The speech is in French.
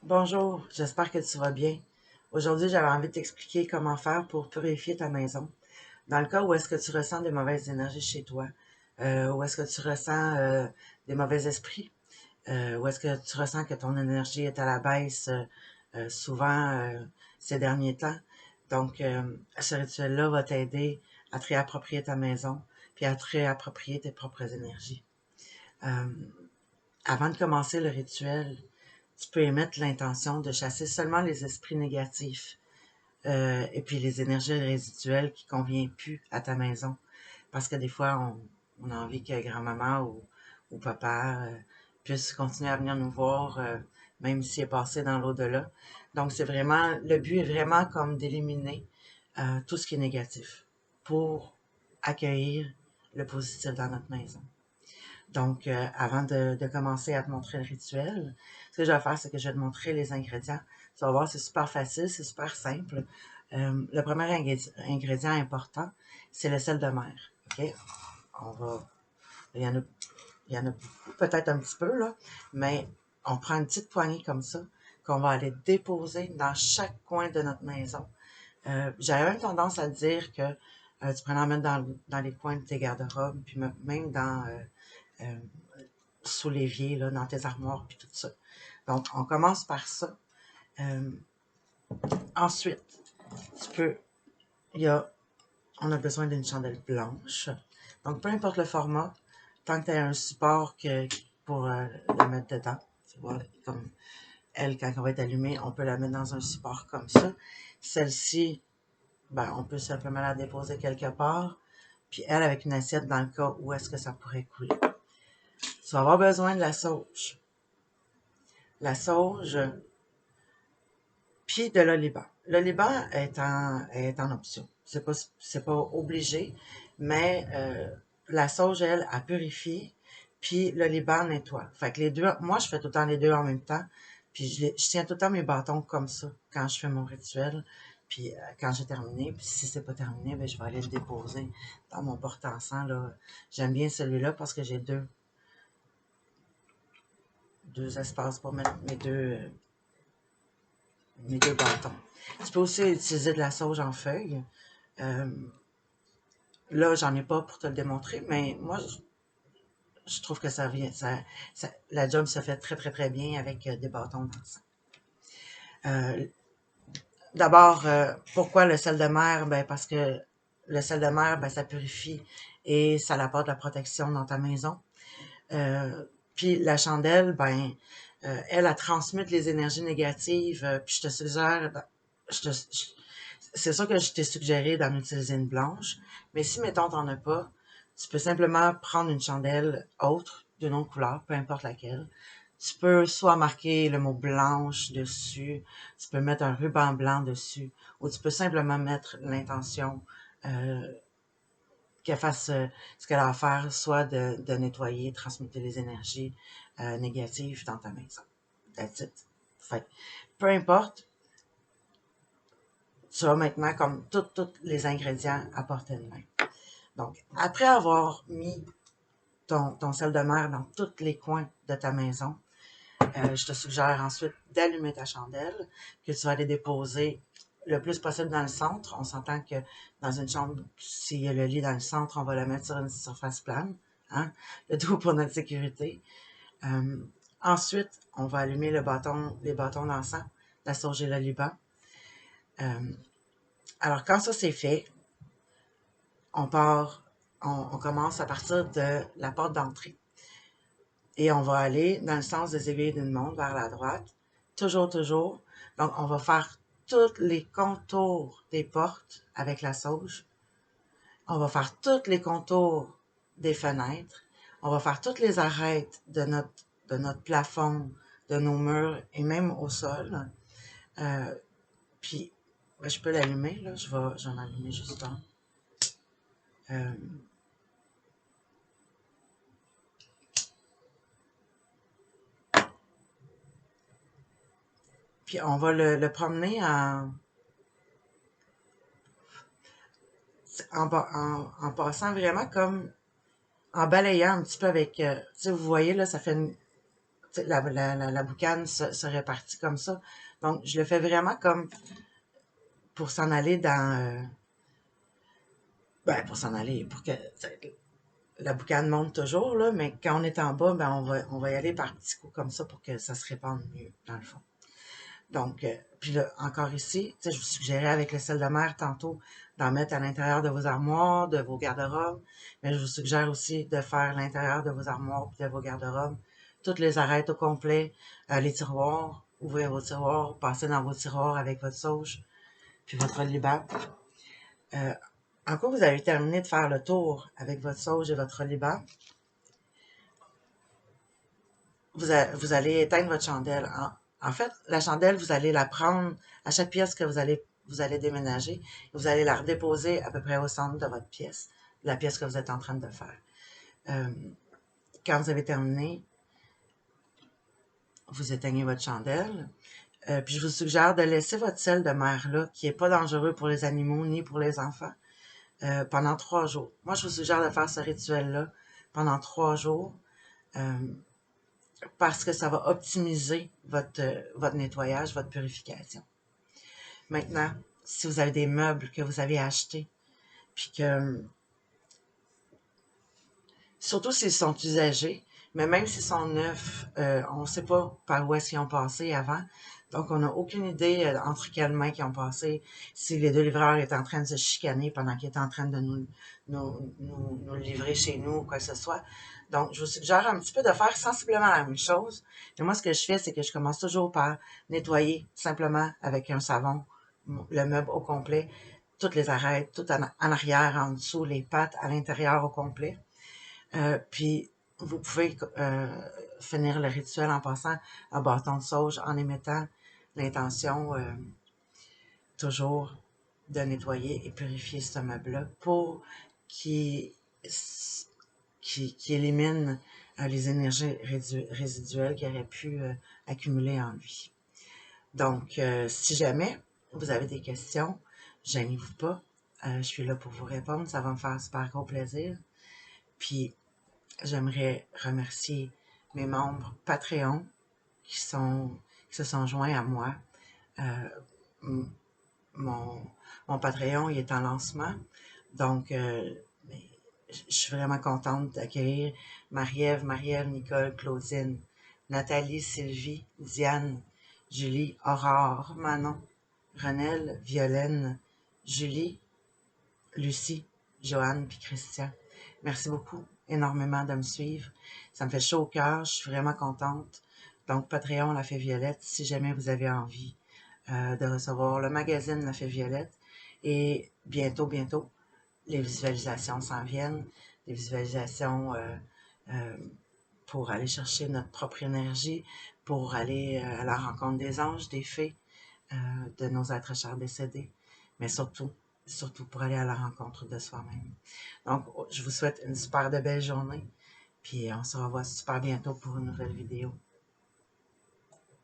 Bonjour, j'espère que tu vas bien. Aujourd'hui, j'avais envie de t'expliquer comment faire pour purifier ta maison. Dans le cas où est-ce que tu ressens des mauvaises énergies chez toi, où est-ce que tu ressens des mauvais esprits, où est-ce que tu ressens que ton énergie est à la baisse souvent ces derniers temps. Donc, ce rituel-là va t'aider à te réapproprier ta maison, puis à te réapproprier tes propres énergies. Euh, Avant de commencer le rituel, tu peux émettre l'intention de chasser seulement les esprits négatifs et puis les énergies résiduelles qui ne conviennent plus à ta maison. Parce que des fois, on a envie que grand-maman ou papa puisse continuer à venir nous voir, même s'il est passé dans l'au-delà. Donc, le but est vraiment comme d'éliminer tout ce qui est négatif pour accueillir le positif dans notre maison. Donc, avant de commencer à te montrer le rituel, ce que je vais faire, c'est que je vais te montrer les ingrédients. Tu vas voir, c'est super facile, c'est super simple. Le premier ingrédient important, c'est le sel de mer. OK? On va, il y en a, il y en a peut-être un petit peu, là, mais on prend une petite poignée comme ça, qu'on va aller déposer dans chaque coin de notre maison. J'avais même tendance à dire que tu pourrais en mettre dans les coins de tes garde-robes, puis même euh, sous l'évier, là, dans tes armoires, puis tout ça. Donc, on commence par ça. Euh, Ensuite, tu peux, il y a, on a besoin d'une chandelle blanche. Donc, peu importe le format, tant que tu as un support pour la mettre dedans, tu vois, comme elle, quand elle va être allumée, on peut la mettre dans un support comme ça. Celle-ci, ben, on peut simplement la déposer quelque part, puis elle avec une assiette dans le cas où est-ce que ça pourrait couler. Tu vas avoir besoin de la sauge. La sauge, puis de l'oliban. L'oliban est en option. C'est pas obligé, mais la sauge, elle purifie, puis l'oliban nettoie. Fait que les deux, moi, je fais tout le temps les deux en même temps, puis je tiens tout le temps mes bâtons comme ça quand je fais mon rituel, puis quand j'ai terminé, puis si c'est pas terminé, ben, je vais aller le déposer dans mon porte-encens, là. J'aime bien celui-là parce que j'ai deux espaces pour mettre mes deux bâtons. Tu peux aussi utiliser de la sauge en feuilles. Euh, Là, j'en ai pas pour te le démontrer, mais moi, je trouve que la job se fait très, très, très bien avec des bâtons d'encens. Euh, D'abord, pourquoi le sel de mer? Ben, parce que le sel de mer, ben, ça purifie et ça apporte de la protection dans ta maison. Puis la chandelle, ben, elle transmute les énergies négatives. Puis je te suggère, je te, je- c'est sûr que je t'ai suggéré d'en utiliser une blanche, mais si, mettons, t'en as pas, tu peux simplement prendre une chandelle autre, d'une autre couleur, peu importe laquelle. Tu peux soit marquer le mot blanche dessus, tu peux mettre un ruban blanc dessus, ou tu peux simplement mettre l'intention euh, qu'elle fasse ce qu'elle a à faire, soit de nettoyer, transmuter les énergies négatives dans ta maison. That's it. Fait peu importe, tu as maintenant comme tous les ingrédients à portée de main. Donc, après avoir mis ton sel de mer dans tous les coins de ta maison, je te suggère ensuite d'allumer ta chandelle, que tu vas aller déposer le plus possible dans le centre. On s'entend que dans une chambre, s'il y a le lit dans le centre, on va le mettre sur une surface plane, hein, le tout pour notre sécurité. Euh, Ensuite, on va allumer les bâtons d'encens, la sauge et le liban. Euh, alors, quand ça c'est fait, on part, on commence à partir de la porte d'entrée. Et on va aller dans le sens des aiguilles d'une montre vers la droite. Toujours, toujours. Donc, on va faire tous les contours des portes avec la sauge. On va faire tous les contours des fenêtres. On va faire toutes les arêtes de notre plafond, de nos murs et même au sol. Euh, Puis, je peux l'allumer, là. Je vais en allumer juste un. Euh, Puis, on va le promener en passant vraiment comme en balayant un petit peu avec, vous voyez là, ça fait la boucane se répartit comme ça. Donc, je le fais vraiment comme pour s'en aller dans... pour s'en aller, pour que la boucane monte toujours, là, mais quand on est en bas, ben on va y aller par petits coups comme ça pour que ça se répande mieux, dans le fond. Donc, puis là, encore ici, je vous suggérais avec le sel de mer tantôt d'en mettre à l'intérieur de vos armoires, de vos garde-robes, mais je vous suggère aussi de faire l'intérieur de vos armoires et de vos garde-robes. Toutes les arêtes au complet, les tiroirs, ouvrir vos tiroirs, passer dans vos tiroirs avec votre sauge, puis votre liban. En quoi vous avez terminé de faire le tour avec votre sauge et votre liban, vous allez éteindre votre chandelle. En fait, la chandelle, vous allez la prendre à chaque pièce que vous allez déménager. Vous allez la redéposer à peu près au centre de votre pièce, de la pièce que vous êtes en train de faire. Quand vous avez terminé, vous éteignez votre chandelle. Puis je vous suggère de laisser votre sel de mer là, qui n'est pas dangereux pour les animaux ni pour les enfants, pendant 3 jours. Moi, je vous suggère de faire ce rituel-là pendant 3 jours. Parce que ça va optimiser votre nettoyage, votre purification. Maintenant, si vous avez des meubles que vous avez achetés, puis que, surtout s'ils sont usagés, mais même s'ils sont neufs, on ne sait pas par où est-ce qu'ils ont passé avant. Donc, on n'a aucune idée entre quelles mains qu'ils ont passé, si les deux livreurs étaient en train de se chicaner pendant qu'ils étaient en train de nous livrer chez nous ou quoi que ce soit. Donc, je vous suggère un petit peu de faire sensiblement la même chose. Mais moi, ce que je fais, c'est que je commence toujours par nettoyer simplement avec un savon le meuble au complet, toutes les arêtes, tout en arrière, en dessous, les pattes, à l'intérieur au complet. Puis, vous pouvez finir le rituel en passant un bâton de sauge, en émettant l'intention toujours de nettoyer et purifier ce meuble-là pour qu'il élimine les énergies résiduelles qui auraient pu accumuler en lui. Donc, si jamais vous avez des questions, gênez-vous pas. Je suis là pour vous répondre. Ça va me faire super gros plaisir. Puis, j'aimerais remercier mes membres Patreon qui se sont joints à moi. Mon Patreon, il est en lancement. Donc, je suis vraiment contente d'accueillir Marie-Ève, Nicole, Claudine, Nathalie, Sylvie, Diane, Julie, Aurore, Manon, Renelle, Violaine, Julie, Lucie, Joanne puis Christian. Merci beaucoup énormément de me suivre. Ça me fait chaud au cœur. Je suis vraiment contente. Donc, Patreon La Fée Violette, si jamais vous avez envie de recevoir le magazine La Fée Violette. Et bientôt, les visualisations s'en viennent. Les visualisations pour aller chercher notre propre énergie, pour aller à la rencontre des anges, des fées, de nos êtres chers décédés. Mais surtout pour aller à la rencontre de soi-même. Donc, je vous souhaite une super de belle journée. Puis on se revoit super bientôt pour une nouvelle vidéo.